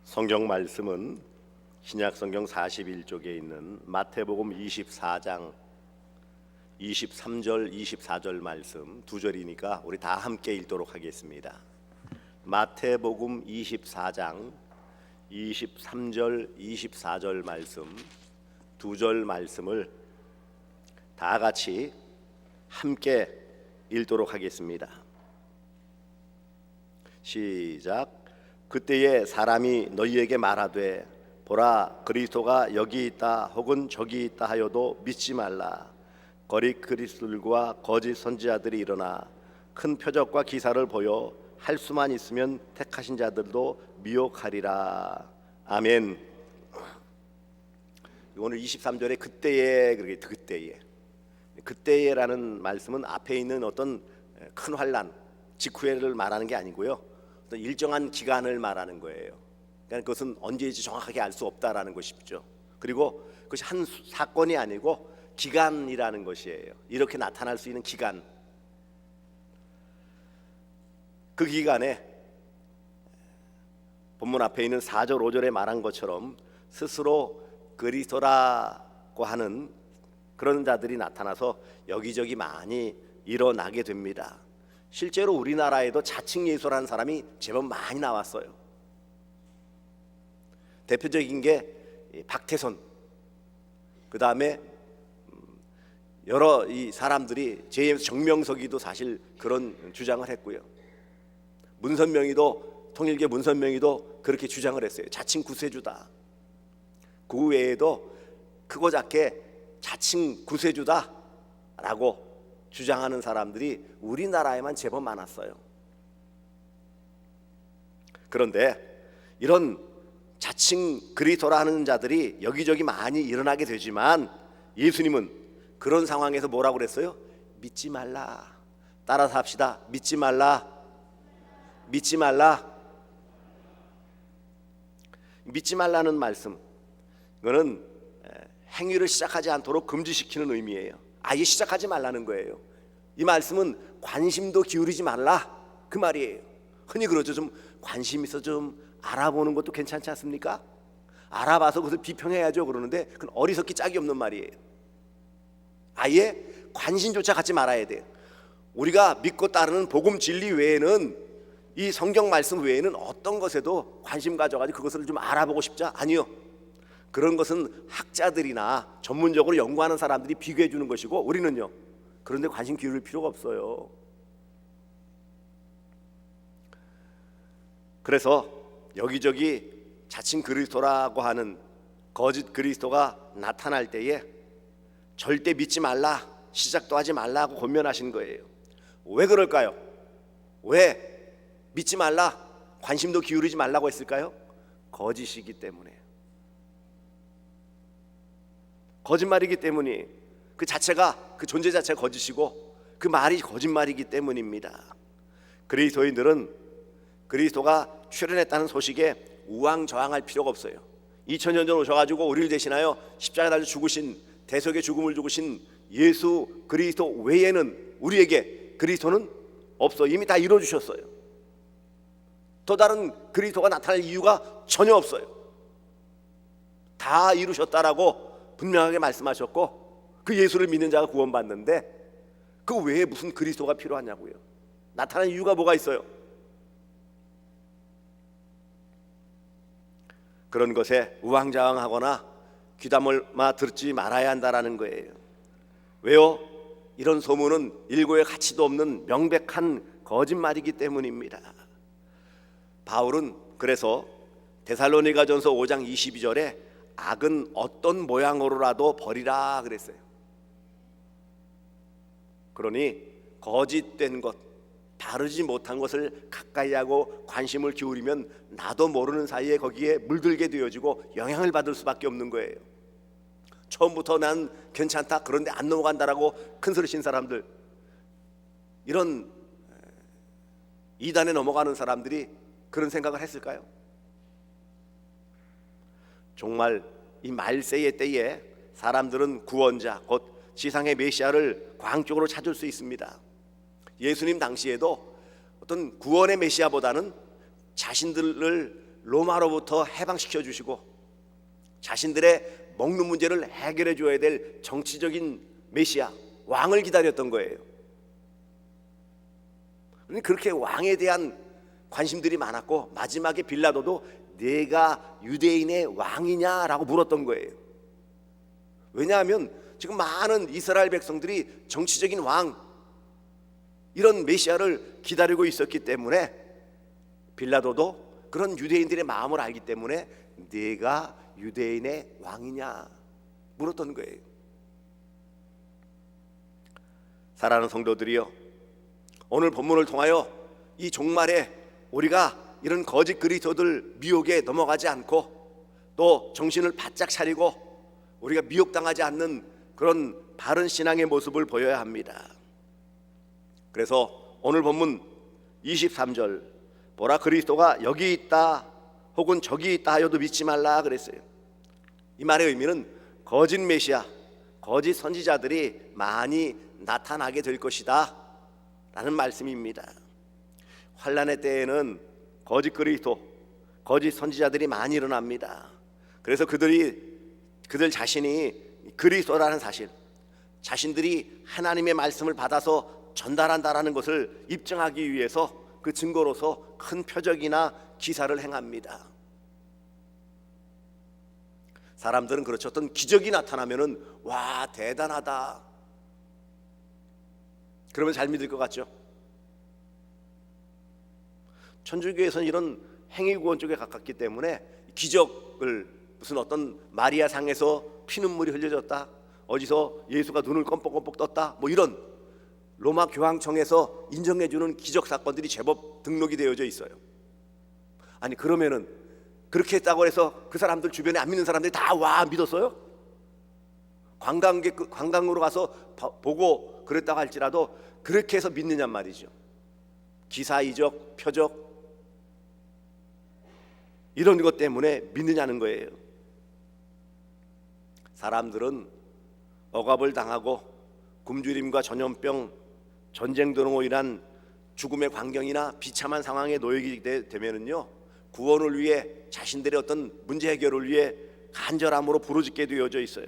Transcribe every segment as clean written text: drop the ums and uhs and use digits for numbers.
성경 말씀은 신약 성경 41쪽에 있는 마태복음 24장 23절 24절 말씀 두 절이니까 우리 다 함께 읽도록 하겠습니다. 마태복음 24장 23절 24절 말씀 두 절 말씀을 다 같이 함께 읽도록 하겠습니다. 시작. 그때에 사람이 너희에게 말하되 보라 그리스도가 여기 있다 혹은 저기 있다 하여도 믿지 말라. 거짓 그리스도들과 거짓 선지자들이 일어나 큰 표적과 기사를 보여 할 수만 있으면 택하신 자들도 미혹하리라. 아멘. 오늘 23절에 그때에라는 말씀은 앞에 있는 어떤 큰 환란 직후에를 말하는 게 아니고요, 어떤 일정한 기간을 말하는 거예요. 그러니까 그것은 언제인지 정확하게 알 수 없다라는 것이죠. 그리고 그것이 한 사건이 아니고 기간이라는 것이에요. 이렇게 나타날 수 있는 기간. 그 기간에 본문 앞에 있는 4절 5절에 말한 것처럼 스스로 그리스도라고 하는 그런 자들이 나타나서 여기저기 많이 일어나게 됩니다. 실제로 우리나라에도 자칭 예수라는 사람이 제법 많이 나왔어요. 대표적인 게 박태선, 그 다음에 여러 이 사람들이 제임스 정명석이도 사실 그런 주장을 했고요. 문선명이도, 통일교 문선명이도 그렇게 주장을 했어요. 자칭 구세주다. 그 외에도 크고 작게 자칭 구세주다라고 주장하는 사람들이 우리나라에만 제법 많았어요. 그런데 이런 자칭 그리스도라 하는 자들이 여기저기 많이 일어나게 되지만 예수님은 그런 상황에서 뭐라고 그랬어요? 믿지 말라. 따라서 합시다. 믿지 말라. 믿지 말라. 믿지 말라는 말씀, 이거는 행위를 시작하지 않도록 금지시키는 의미예요. 아예 시작하지 말라는 거예요. 이 말씀은 관심도 기울이지 말라 그 말이에요. 흔히 그러죠. 좀 관심 있어 좀 알아보는 것도 괜찮지 않습니까? 알아봐서 그것을 비평해야죠 그러는데 그건 어리석기 짝이 없는 말이에요. 아예 관심조차 갖지 말아야 돼요. 우리가 믿고 따르는 복음 진리 외에는, 이 성경 말씀 외에는 어떤 것에도 관심 가져가지고 그것을 좀 알아보고 싶자? 아니요. 그런 것은 학자들이나 전문적으로 연구하는 사람들이 비교해 주는 것이고 우리는요, 그런데 관심 기울일 필요가 없어요. 그래서 여기저기 자칭 그리스도라고 하는 거짓 그리스도가 나타날 때에 절대 믿지 말라, 시작도 하지 말라고 권면하신 거예요. 왜 그럴까요? 왜 믿지 말라, 관심도 기울이지 말라고 했을까요? 거짓이기 때문에. 거짓말이기 때문이, 그 자체가, 그 존재 자체가 거짓이고 그 말이 거짓말이기 때문입니다. 그리스도인들은 그리스도가 출현했다는 소식에 우왕좌왕할 필요가 없어요. 2000년 전 오셔가지고 우리를 대신하여 십자가에 달려 죽으신, 대속의 죽음을 죽으신 예수 그리스도 외에는 우리에게 그리스도는 없어. 이미 다 이루어주셨어요. 또 다른 그리스도가 나타날 이유가 전혀 없어요. 다 이루셨다라고 분명하게 말씀하셨고 그 예수를 믿는 자가 구원받는데 그 외에 무슨 그리스도가 필요하냐고요. 나타난 이유가 뭐가 있어요? 그런 것에 우왕좌왕하거나 귀담아 듣지 말아야 한다라는 거예요. 왜요? 이런 소문은 일고의 가치도 없는 명백한 거짓말이기 때문입니다. 바울은 그래서 데살로니가전서 5장 22절에 악은 어떤 모양으로라도 버리라 그랬어요. 그러니 거짓된 것, 바르지 못한 것을 가까이 하고 관심을 기울이면 나도 모르는 사이에 거기에 물들게 되어지고 영향을 받을 수밖에 없는 거예요. 처음부터 난 괜찮다, 그런데 안 넘어간다라고 큰소리 친 사람들, 이런 이단에 넘어가는 사람들이 그런 생각을 했을까요? 정말 이 말세의 때에 사람들은 구원자, 곧 지상의 메시아를 광적으로 찾을 수 있습니다. 예수님 당시에도 어떤 구원의 메시아보다는 자신들을 로마로부터 해방시켜 주시고 자신들의 먹는 문제를 해결해 줘야 될 정치적인 메시아, 왕을 기다렸던 거예요. 그렇게 왕에 대한 관심들이 많았고 마지막에 빌라도도 내가 유대인의 왕이냐라고 물었던 거예요. 왜냐하면 지금 많은 이스라엘 백성들이 정치적인 왕, 이런 메시아를 기다리고 있었기 때문에 빌라도도 그런 유대인들의 마음을 알기 때문에 네가 유대인의 왕이냐 물었던 거예요. 사랑하는 성도들이여, 오늘 본문을 통하여 이 종말에 우리가 이런 거짓 그리스도들 미혹에 넘어가지 않고 또 정신을 바짝 차리고 우리가 미혹당하지 않는 그런 바른 신앙의 모습을 보여야 합니다. 그래서 오늘 본문 23절, 보라 그리스도가 여기 있다 혹은 저기 있다 하여도 믿지 말라 그랬어요. 이 말의 의미는 거짓 메시아, 거짓 선지자들이 많이 나타나게 될 것이다 라는 말씀입니다. 환난의 때에는 거짓 그리스도, 거짓 선지자들이 많이 일어납니다. 그래서 그들 자신이 그리스도라는 사실, 자신들이 하나님의 말씀을 받아서 전달한다라는 것을 입증하기 위해서 그 증거로서 큰 표적이나 기사를 행합니다. 사람들은 그렇죠. 어떤 기적이 나타나면은 와 대단하다, 그러면 잘 믿을 것 같죠. 천주교에서는 이런 행위구원 쪽에 가깝기 때문에 기적을, 무슨 어떤 마리아 상에서 피눈물이 흘려졌다, 어디서 예수가 눈을 껌뻑껌뻑 떴다, 뭐 이런 로마 교황청에서 인정해주는 기적 사건들이 제법 등록이 되어져 있어요. 아니 그러면은 그렇게 했다고 해서 그 사람들 주변에 안 믿는 사람들이 다 와 믿었어요? 관광으로 가서 보고 그랬다고 할지라도 그렇게 해서 믿느냔 말이죠. 기사 이적, 표적 이런 것 때문에 믿느냐는 거예요. 사람들은 억압을 당하고 굶주림과 전염병, 전쟁 등으로 인한 죽음의 광경이나 비참한 상황에 놓이게 되면은요, 구원을 위해 자신들의 어떤 문제 해결을 위해 간절함으로 부르짖게 되어져 있어요.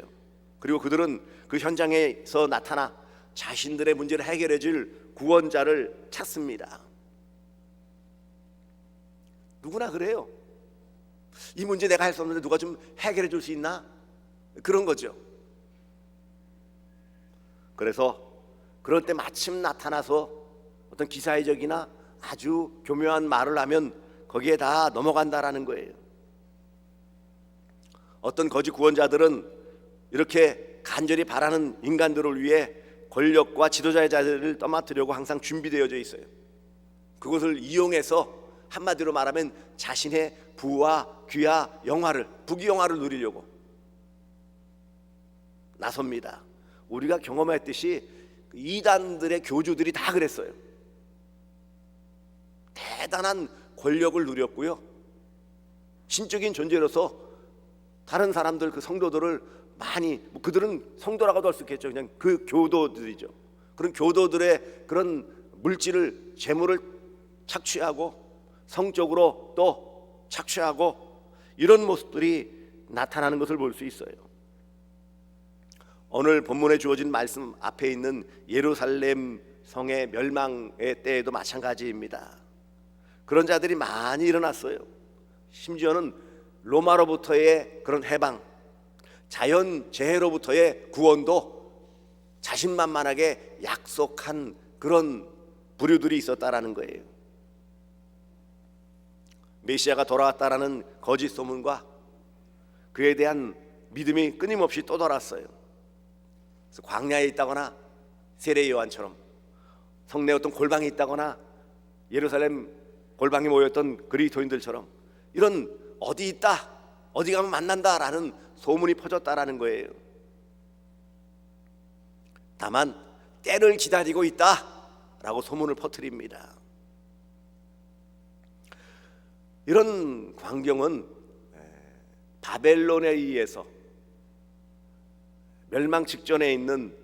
그리고 그들은 그 현장에서 나타나 자신들의 문제를 해결해 줄 구원자를 찾습니다. 누구나 그래요. 이 문제 내가 할 수 없는데 누가 좀 해결해 줄 수 있나? 그런 거죠. 그래서 그럴 때 마침 나타나서 어떤 기사회적이나 아주 교묘한 말을 하면 거기에 다 넘어간다라는 거예요. 어떤 거짓 구원자들은 이렇게 간절히 바라는 인간들을 위해 권력과 지도자의 자리를 떠맡으려고 항상 준비되어져 있어요. 그것을 이용해서 한마디로 말하면 자신의 부와 귀와 영화를, 부귀영화를 누리려고 나섭니다. 우리가 경험했듯이 이단들의 교주들이 다 그랬어요. 대단한 권력을 누렸고요, 신적인 존재로서 다른 사람들, 그 성도들을 많이, 그들은 성도라고도 할 수 있겠죠. 그냥 그 교도들이죠. 그런 교도들의 그런 물질을, 재물을 착취하고 성적으로 또 착취하고 이런 모습들이 나타나는 것을 볼 수 있어요. 오늘 본문에 주어진 말씀 앞에 있는 예루살렘 성의 멸망의 때에도 마찬가지입니다. 그런 자들이 많이 일어났어요. 심지어는 로마로부터의 그런 해방, 자연재해로부터의 구원도 자신만만하게 약속한 그런 부류들이 있었다라는 거예요. 메시아가 돌아왔다라는 거짓 소문과 그에 대한 믿음이 끊임없이 또 돌았어요. 그래서 광야에 있다거나 세례 요한처럼, 성내 어떤 골방에 있다거나 예루살렘 골방에 모였던 그리스도인들처럼 이런 어디 있다, 어디 가면 만난다라는 소문이 퍼졌다라는 거예요. 다만 때를 기다리고 있다라고 소문을 퍼뜨립니다. 이런 광경은 바벨론에 의해서 멸망 직전에 있는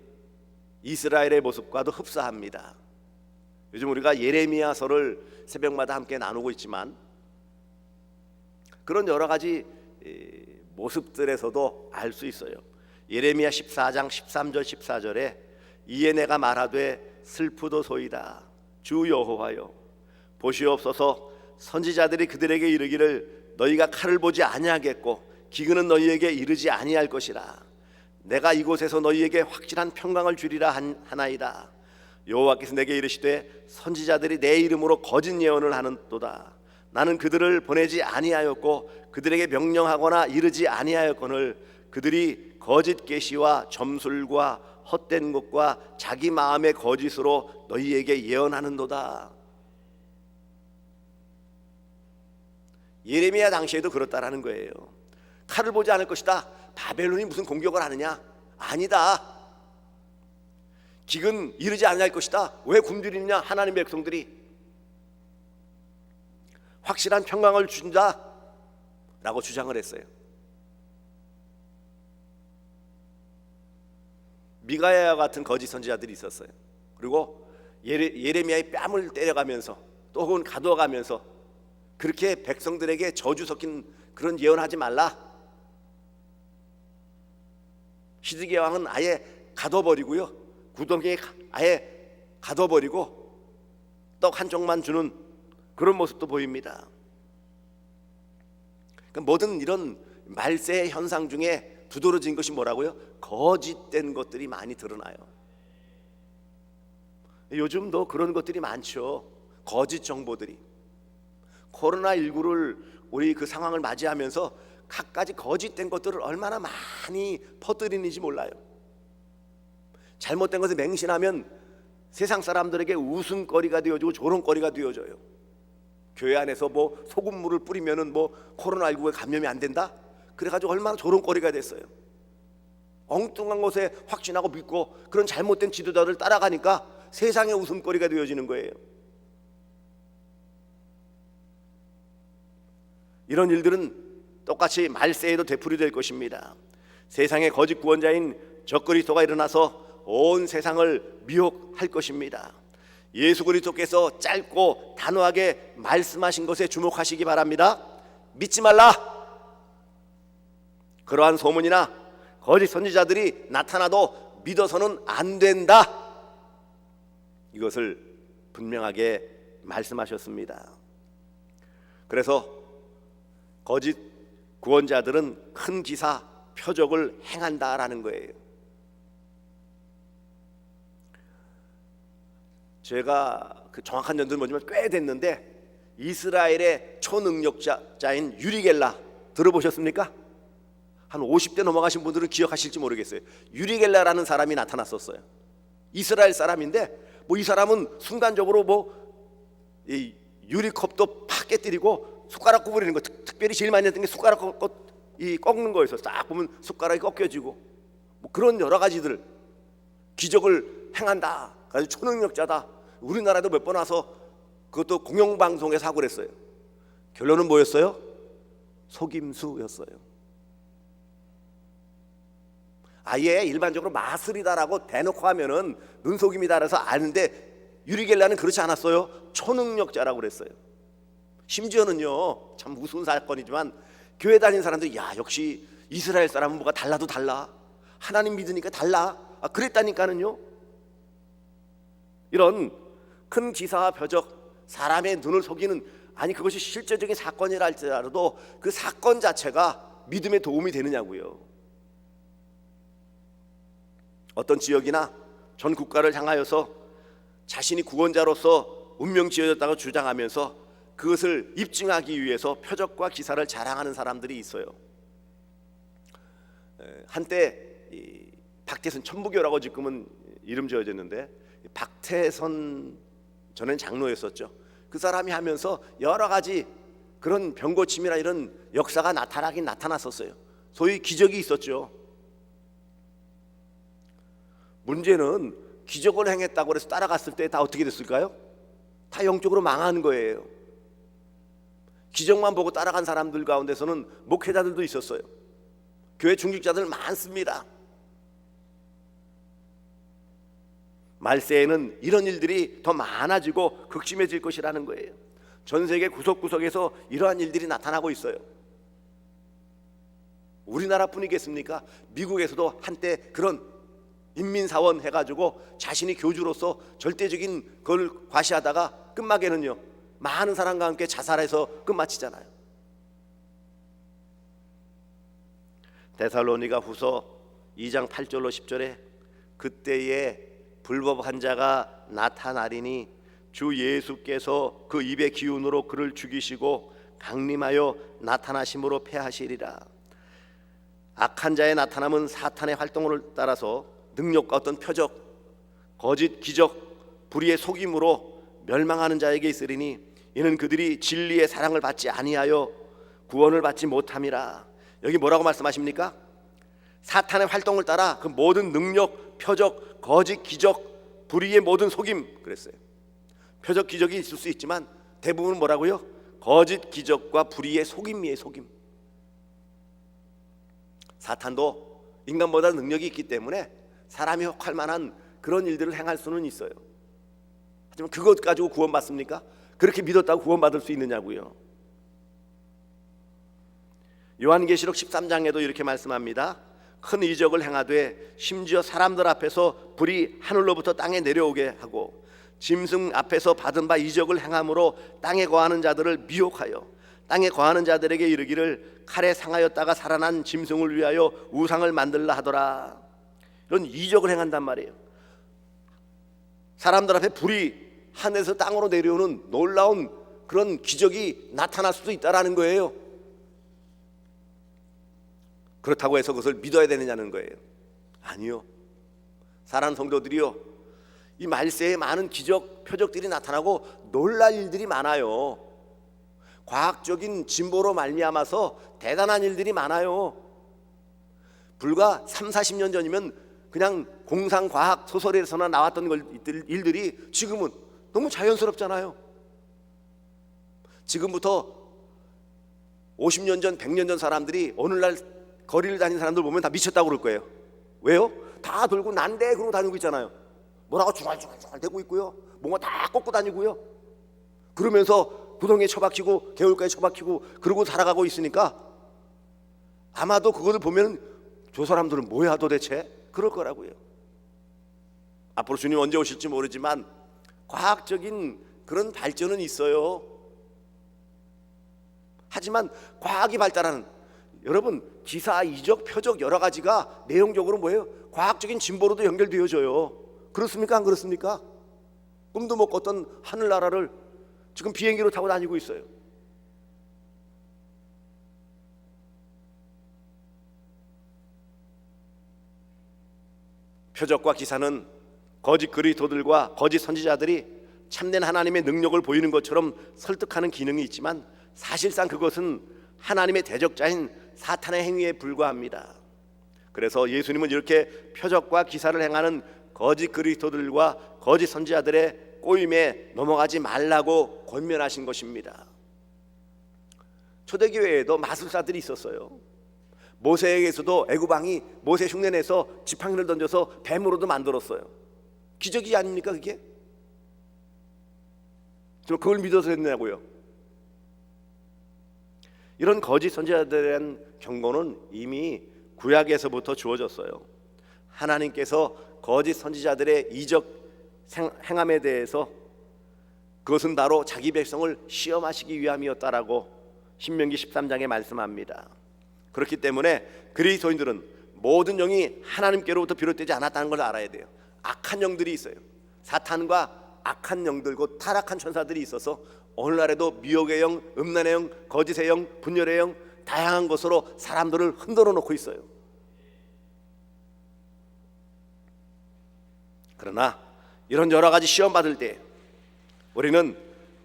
이스라엘의 모습과도 흡사합니다. 요즘 우리가 예레미야서를 새벽마다 함께 나누고 있지만 그런 여러 가지 모습들에서도 알 수 있어요. 예레미야 14장 13절 14절에 이에 내가 말하되 슬프도소이다 주 여호와여 보시옵소서 선지자들이 그들에게 이르기를 너희가 칼을 보지 아니하겠고 기근은 너희에게 이르지 아니할 것이라 내가 이곳에서 너희에게 확실한 평강을 주리라 하나이다. 여호와께서 내게 이르시되 선지자들이 내 이름으로 거짓 예언을 하는도다. 나는 그들을 보내지 아니하였고 그들에게 명령하거나 이르지 아니하였거늘 그들이 거짓 계시와 점술과 헛된 것과 자기 마음의 거짓으로 너희에게 예언하는도다. 예레미야 당시에도 그렇다라는 거예요. 칼을 보지 않을 것이다. 바벨론이 무슨 공격을 하느냐? 아니다. 기근 이르지 아니할 것이다. 왜 굶주리느냐? 하나님의 백성들이 확실한 평강을 준다 라고 주장을 했어요. 미가야와 같은 거짓 선지자들이 있었어요. 그리고 예레미야의 뺨을 때려가면서 또 혹은 가둬가면서 그렇게 백성들에게 저주 섞인 그런 예언하지 말라. 히드기야 왕은 아예 가둬버리고요, 구덩이에 아예 가둬버리고 떡 한 쪽만 주는 그런 모습도 보입니다. 그러니까 모든 이런 말세의 현상 중에 두드러진 것이 뭐라고요? 거짓된 것들이 많이 드러나요. 요즘도 그런 것들이 많죠. 거짓 정보들이. 코로나19를 우리 그 상황을 맞이하면서 갖가지 거짓된 것들을 얼마나 많이 퍼뜨리는지 몰라요. 잘못된 것을 맹신하면 세상 사람들에게 웃음거리가 되어지고 조롱거리가 되어져요. 교회 안에서 뭐 소금물을 뿌리면은 뭐 코로나19에 감염이 안 된다? 그래가지고 얼마나 조롱거리가 됐어요. 엉뚱한 것에 확신하고 믿고 그런 잘못된 지도자를 따라가니까 세상의 웃음거리가 되어지는 거예요. 이런 일들은 똑같이 말세에도 되풀이될 것입니다. 세상의 거짓 구원자인 적그리스도가 일어나서 온 세상을 미혹할 것입니다. 예수 그리스도께서 짧고 단호하게 말씀하신 것에 주목하시기 바랍니다. 믿지 말라. 그러한 소문이나 거짓 선지자들이 나타나도 믿어서는 안 된다. 이것을 분명하게 말씀하셨습니다. 그래서 거짓 구원자들은 큰 기사 표적을 행한다라는 거예요. 제가 그 정확한 연도는 뭐지만 꽤 됐는데 이스라엘의 초능력자인 유리겔라 들어보셨습니까? 한 50대 넘어가신 분들은 기억하실지 모르겠어요. 유리겔라라는 사람이 나타났었어요. 이스라엘 사람인데 뭐 이 사람은 순간적으로 뭐 이 유리컵도 팍 깨뜨리고 숟가락 구부리는 거, 특별히 제일 많이 했던 게 숟가락 꺾는 거였어. 딱 보면 숟가락이 꺾여지고 뭐 그런 여러 가지들 기적을 행한다. 아주 초능력자다. 우리나라도 몇 번 와서 그것도 공영방송에서 하고 그랬어요. 결론은 뭐였어요? 속임수였어요. 아예 일반적으로 마술이다라고 대놓고 하면은 눈속임이다 그래서 아는데 유리겔라는 그렇지 않았어요. 초능력자라고 그랬어요. 심지어는요, 참 우스운 사건이지만 교회 다니는 사람들이 야 역시 이스라엘 사람은 뭐가 달라도 달라. 하나님 믿으니까 달라. 그랬다니까는요. 이런 큰 기사와 표적, 사람의 눈을 속이는, 아니 그것이 실제적인 사건이라 할지라도 그 사건 자체가 믿음에 도움이 되느냐고요. 어떤 지역이나 전 국가를 향하여서 자신이 구원자로서 운명 지어졌다고 주장하면서 그것을 입증하기 위해서 표적과 기사를 자랑하는 사람들이 있어요. 한때 박태선 천부교라고 지금은 이름 지어졌는데, 박태선 전엔 장로였었죠. 그 사람이 하면서 여러 가지 그런 병고침이나 이런 역사가 나타나긴 나타났었어요. 소위 기적이 있었죠. 문제는 기적을 행했다고 해서 따라갔을 때 다 어떻게 됐을까요? 다 영적으로 망하는 거예요. 기적만 보고 따라간 사람들 가운데서는 목회자들도 있었어요. 교회 중직자들 많습니다. 말세에는 이런 일들이 더 많아지고 극심해질 것이라는 거예요. 전 세계 구석구석에서 이러한 일들이 나타나고 있어요. 우리나라뿐이겠습니까? 미국에서도 한때 그런 인민사원 해가지고 자신이 교주로서 절대적인 걸 과시하다가 끝마개는요 많은 사람과 함께 자살해서 끝마치잖아요. 데살로니가 후서 2장 8절로 10절에 그때에 불법한 자가 나타나리니 주 예수께서 그 입의 기운으로 그를 죽이시고 강림하여 나타나심으로 패하시리라. 악한 자의 나타남은 사탄의 활동을 따라서 능력과 어떤 표적, 거짓 기적, 불의의 속임으로 멸망하는 자에게 있으리니 이는 그들이 진리의 사랑을 받지 아니하여 구원을 받지 못함이라. 여기 뭐라고 말씀하십니까? 사탄의 활동을 따라 그 모든 능력, 표적, 거짓 기적, 불의의 모든 속임 그랬어요. 표적 기적이 있을 수 있지만 대부분은 뭐라고요? 거짓 기적과 불의의 속임이에요. 속임. 사탄도 인간보다 능력이 있기 때문에 사람이 혹할 만한 그런 일들을 행할 수는 있어요. 하지만 그것 가지고 구원받습니까? 그렇게 믿었다고 구원받을 수 있느냐고요. 요한계시록 13장에도 이렇게 말씀합니다. 큰 이적을 행하되 심지어 사람들 앞에서 불이 하늘로부터 땅에 내려오게 하고 짐승 앞에서 받은 바 이적을 행함으로 땅에 거하는 자들을 미혹하여 땅에 거하는 자들에게 이르기를 칼에 상하였다가 살아난 짐승을 위하여 우상을 만들라 하더라. 이런 이적을 행한단 말이에요. 사람들 앞에 불이 하늘에서 땅으로 내려오는 놀라운 그런 기적이 나타날 수도 있다라는 거예요. 그렇다고 해서 그것을 믿어야 되느냐는 거예요. 아니요. 사랑하는 성도들이요, 이 말세에 많은 기적, 표적들이 나타나고 놀랄 일들이 많아요. 과학적인 진보로 말미암아서 대단한 일들이 많아요. 불과 3, 40년 전이면 그냥 공상과학 소설에서나 나왔던 일들이 지금은 너무 자연스럽잖아요. 지금부터 50년 전, 100년 전 사람들이 오늘날 거리를 다니는 사람들 보면 다 미쳤다고 그럴 거예요. 왜요? 다 들고 난데 그러고 다니고 있잖아요. 뭐라고 중얼중얼 대고 있고요. 뭔가 다 꽂고 다니고요. 그러면서 구덩이에 처박히고 개울가에 처박히고 그러고 살아가고 있으니까 아마도 그것을 보면 저 사람들은 뭐야 도대체? 그럴 거라고요. 앞으로 주님 언제 오실지 모르지만 과학적인 그런 발전은 있어요. 하지만 과학이 발달하는, 여러분 기사, 이적, 표적 여러 가지가 내용적으로 뭐예요? 과학적인 진보로도 연결되어져요. 그렇습니까? 안 그렇습니까? 꿈도 못 꿨던 하늘나라를 지금 비행기로 타고 다니고 있어요. 표적과 기사는 거짓 그리스도들과 거짓 선지자들이 참된 하나님의 능력을 보이는 것처럼 설득하는 기능이 있지만 사실상 그것은 하나님의 대적자인 사탄의 행위에 불과합니다. 그래서 예수님은 이렇게 표적과 기사를 행하는 거짓 그리스도들과 거짓 선지자들의 꼬임에 넘어가지 말라고 권면하신 것입니다. 초대교회에도 마술사들이 있었어요. 모세에게서도 애굽왕이 모세 흉내내서 지팡이를 던져서 뱀으로도 만들었어요. 기적이 아닙니까 그게? 저 그걸 믿어서 했냐고요. 이런 거짓 선지자들에 대한 경고는 이미 구약에서부터 주어졌어요. 하나님께서 거짓 선지자들의 이적 행함에 대해서 그것은 바로 자기 백성을 시험하시기 위함이었다라고 신명기 13장에 말씀합니다. 그렇기 때문에 그리스도인들은 모든 영이 하나님께로부터 비롯되지 않았다는 걸 알아야 돼요. 악한 영들이 있어요. 사탄과 악한 영들, 곧 타락한 천사들이 있어서 오늘날에도 미혹의 영, 음란의 영, 거짓의 영, 분열의 영, 다양한 것으로 사람들을 흔들어 놓고 있어요. 그러나 이런 여러 가지 시험 받을 때 우리는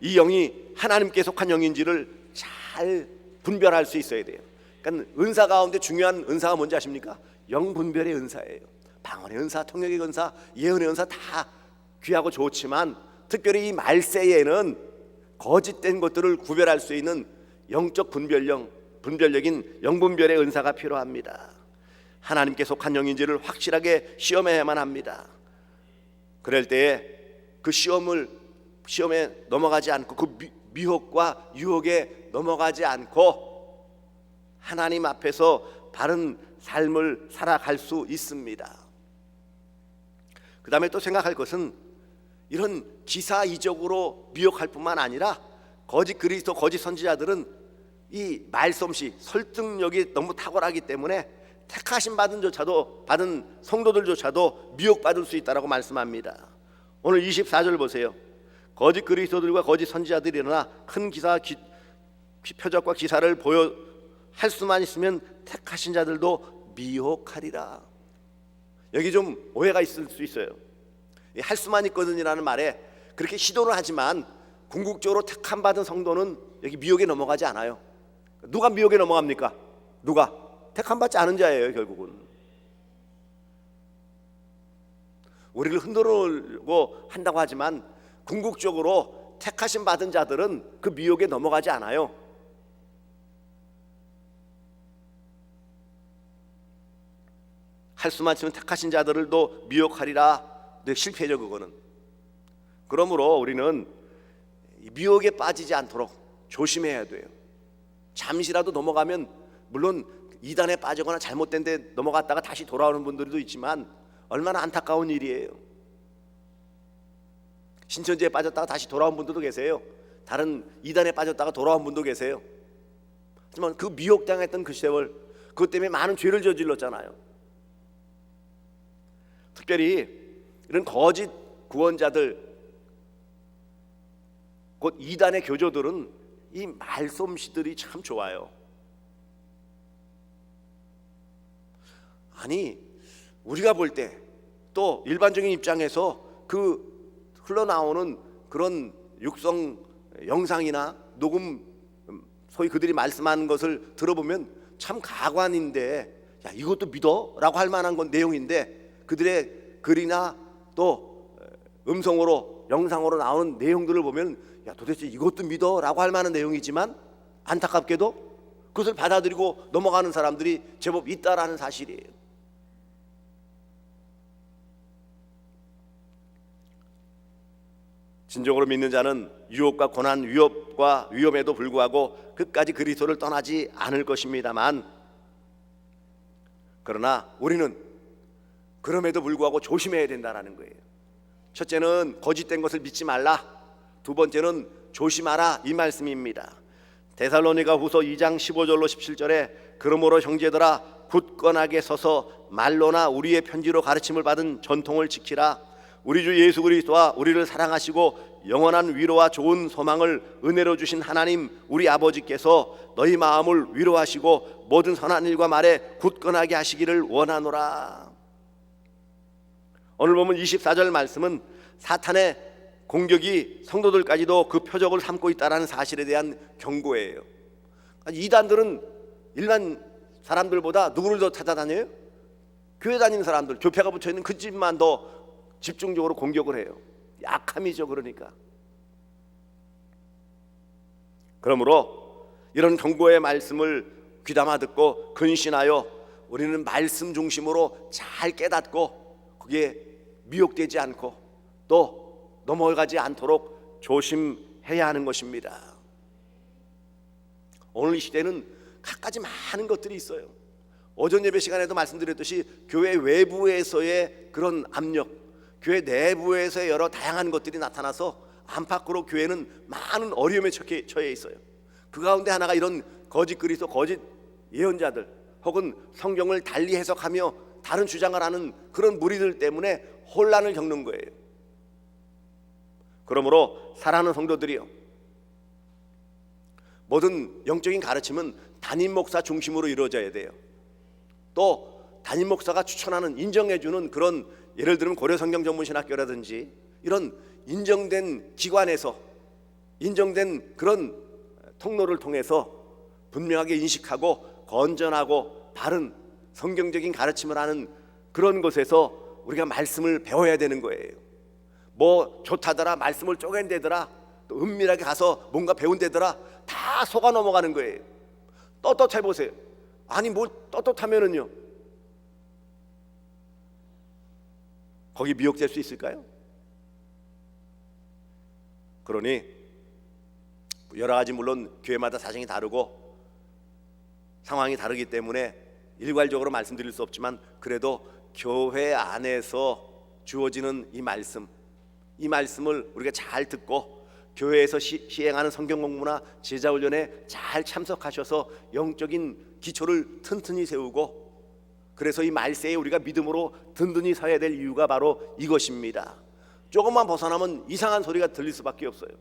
이 영이 하나님께 속한 영인지를 잘 분별할 수 있어야 돼요. 그러니까 은사 가운데 중요한 은사가 뭔지 아십니까? 영분별의 은사예요. 방언의 은사, 통역의 은사, 예언의 은사 다 귀하고 좋지만 특별히 이 말세에는 거짓된 것들을 구별할 수 있는 영적 분별력인 영분별의 은사가 필요합니다. 하나님께 속한 영인지를 확실하게 시험해야만 합니다. 그럴 때에 그 시험에 넘어가지 않고 그 미혹과 유혹에 넘어가지 않고 하나님 앞에서 바른 삶을 살아갈 수 있습니다. 그 다음에 또 생각할 것은 이런 기사이적으로 미혹할 뿐만 아니라 거짓 그리스도, 거짓 선지자들은 이 말솜씨, 설득력이 너무 탁월하기 때문에 택하심 받은 성도들조차도 미혹받을 수 있다라고 말씀합니다. 오늘 24절 보세요. 거짓 그리스도들과 거짓 선지자들이 일어나 큰 기사, 표적과 기사를 할 수만 있으면 택하신 자들도 미혹하리라. 여기 좀 오해가 있을 수 있어요. 할 수만 있거든이라는 말에 그렇게 시도를 하지만 궁극적으로 택함 받은 성도는 여기 미혹에 넘어가지 않아요. 누가 미혹에 넘어갑니까? 누가? 택함 받지 않은 자예요. 결국은 우리를 흔들려고 한다고 하지만 궁극적으로 택하심 받은 자들은 그 미혹에 넘어가지 않아요. 할 수만 있으면 택하신 자들도 미혹하리라. 네, 실패죠 그거는. 그러므로 우리는 미혹에 빠지지 않도록 조심해야 돼요. 잠시라도 넘어가면, 물론 이단에 빠지거나 잘못된 데 넘어갔다가 다시 돌아오는 분들도 있지만 얼마나 안타까운 일이에요. 신천지에 빠졌다가 다시 돌아온 분들도 계세요. 다른 이단에 빠졌다가 돌아온 분도 계세요. 하지만 그 미혹당했던 그 세월, 그것 때문에 많은 죄를 저질렀잖아요. 특별히 이런 거짓 구원자들, 곧 이단의 교조들은 이 말솜씨들이 참 좋아요. 아니, 우리가 볼 때 또 일반적인 입장에서 그 흘러나오는 그런 육성 영상이나 녹음, 소위 그들이 말씀하는 것을 들어보면 참 가관인데, 야 이것도 믿어? 라고 할 만한 건 내용인데, 그들의 글이나 또 음성으로, 영상으로 나오는 내용들을 보면 야 도대체 이것도 믿어? 라고 할 만한 내용이지만 안타깝게도 그것을 받아들이고 넘어가는 사람들이 제법 있다라는 사실이에요. 진정으로 믿는 자는 유혹과 고난, 위협과 위험에도 불구하고 끝까지 그리스도를 떠나지 않을 것입니다만, 그러나 우리는 그럼에도 불구하고 조심해야 된다는 거예요. 첫째는 거짓된 것을 믿지 말라, 두 번째는 조심하라, 이 말씀입니다. 데살로니가 후서 2장 15절로 17절에 그러므로 형제들아 굳건하게 서서 말로나 우리의 편지로 가르침을 받은 전통을 지키라. 우리 주 예수 그리스도와 우리를 사랑하시고 영원한 위로와 좋은 소망을 은혜로 주신 하나님 우리 아버지께서 너희 마음을 위로하시고 모든 선한 일과 말에 굳건하게 하시기를 원하노라. 오늘 보면 24절 말씀은 사탄의 공격이 성도들까지도 그 표적을 삼고 있다는 사실에 대한 경고예요. 이단들은 일반 사람들보다 누구를 더 찾아다녀요? 교회 다니는 사람들, 교패가 붙어있는 그 집만 더 집중적으로 공격을 해요. 약함이죠. 그러니까. 그러므로 이런 경고의 말씀을 귀담아 듣고 근신하여 우리는 말씀 중심으로 잘 깨닫고 거기에 미혹되지 않고 또 넘어가지 않도록 조심해야 하는 것입니다. 오늘 이 시대는 갖가지 많은 것들이 있어요. 오전 예배 시간에도 말씀드렸듯이 교회 외부에서의 그런 압력, 교회 내부에서의 여러 다양한 것들이 나타나서 안팎으로 교회는 많은 어려움에 처해 있어요. 그 가운데 하나가 이런 거짓 그리스도, 거짓 예언자들, 혹은 성경을 달리 해석하며 다른 주장을 하는 그런 무리들 때문에 혼란을 겪는 거예요. 그러므로 사랑하는 성도들이요, 모든 영적인 가르침은 담임 목사 중심으로 이루어져야 돼요. 또 담임 목사가 추천하는, 인정해주는 그런, 예를 들면 고려성경전문신학교라든지 이런 인정된 기관에서 인정된 그런 통로를 통해서 분명하게 인식하고 건전하고 바른 성경적인 가르침을 하는 그런 곳에서 우리가 말씀을 배워야 되는 거예요. 뭐 좋다더라, 말씀을 쪼갠대더라, 또 은밀하게 가서 뭔가 배운대더라, 다 속아 넘어가는 거예요. 떳떳해 보세요. 아니 뭐 떳떳하면은요, 거기 미혹될 수 있을까요? 그러니 여러 가지, 물론 교회마다 사정이 다르고 상황이 다르기 때문에 일괄적으로 말씀드릴 수 없지만 그래도 교회 안에서 주어지는 이 말씀을 우리가 잘 듣고 교회에서 시행하는 성경 공부나 제자 훈련에 잘 참석하셔서 영적인 기초를 튼튼히 세우고, 그래서 이 말세에 우리가 믿음으로 든든히 서야 될 이유가 바로 이것입니다. 조금만 벗어나면 이상한 소리가 들릴 수밖에 없어요.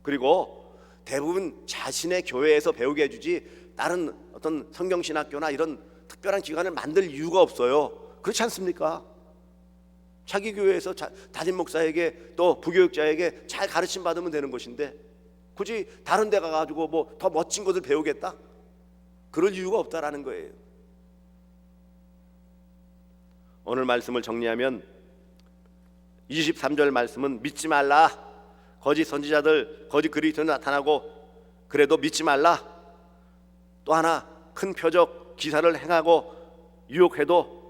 그리고 대부분 자신의 교회에서 배우게 해주지 다른 어떤 성경신학교나 이런 특별한 기관을 만들 이유가 없어요. 그렇지 않습니까? 자기 교회에서 담임 목사에게 또 부교육자에게 잘 가르침 받으면 되는 것인데 굳이 다른 데 가가지고 뭐 더 멋진 것을 배우겠다? 그럴 이유가 없다라는 거예요. 오늘 말씀을 정리하면 23절 말씀은 믿지 말라. 거짓 선지자들, 거짓 그리스도 나타나고 그래도 믿지 말라. 또 하나 큰 표적 기사를 행하고 유혹해도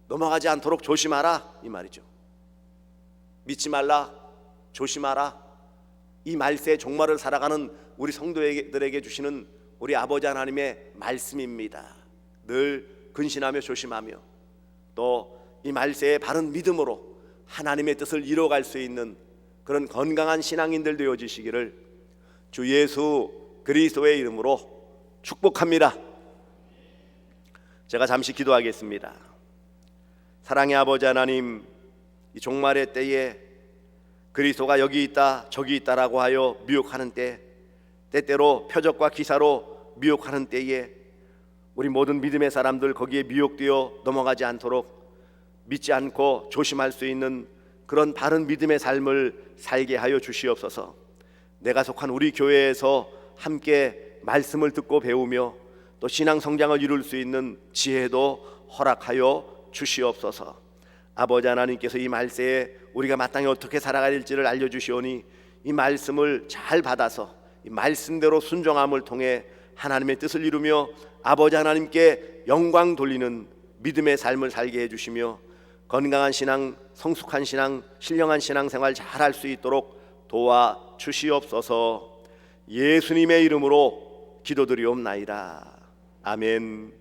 넘어가지 않도록 조심하라, 이 말이죠. 믿지 말라, 조심하라. 이 말세의 종말을 살아가는 우리 성도들에게 주시는 우리 아버지 하나님의 말씀입니다. 늘 근신하며 조심하며 또 이 말세의 바른 믿음으로 하나님의 뜻을 이뤄갈 수 있는 그런 건강한 신앙인들 되어지시기를 주 예수 그리스도의 이름으로 축복합니다. 제가 잠시 기도하겠습니다. 사랑의 아버지 하나님, 이 종말의 때에 그리스도가 여기 있다 저기 있다라고 하여 미혹하는 때, 때때로 표적과 기사로 미혹하는 때에 우리 모든 믿음의 사람들 거기에 미혹되어 넘어가지 않도록 믿지 않고 조심할 수 있는 그런 바른 믿음의 삶을 살게 하여 주시옵소서. 내가 속한 우리 교회에서 함께 말씀을 듣고 배우며 또 신앙 성장을 이룰 수 있는 지혜도 허락하여 주시옵소서. 아버지 하나님께서 이 말세에 우리가 마땅히 어떻게 살아가야 될지를 알려주시오니 이 말씀을 잘 받아서 이 말씀대로 순종함을 통해 하나님의 뜻을 이루며 아버지 하나님께 영광 돌리는 믿음의 삶을 살게 해주시며 건강한 신앙, 성숙한 신앙, 신령한 신앙생활 잘할 수 있도록 도와주시옵소서. 예수님의 이름으로 기도드리옵나이다. 아멘.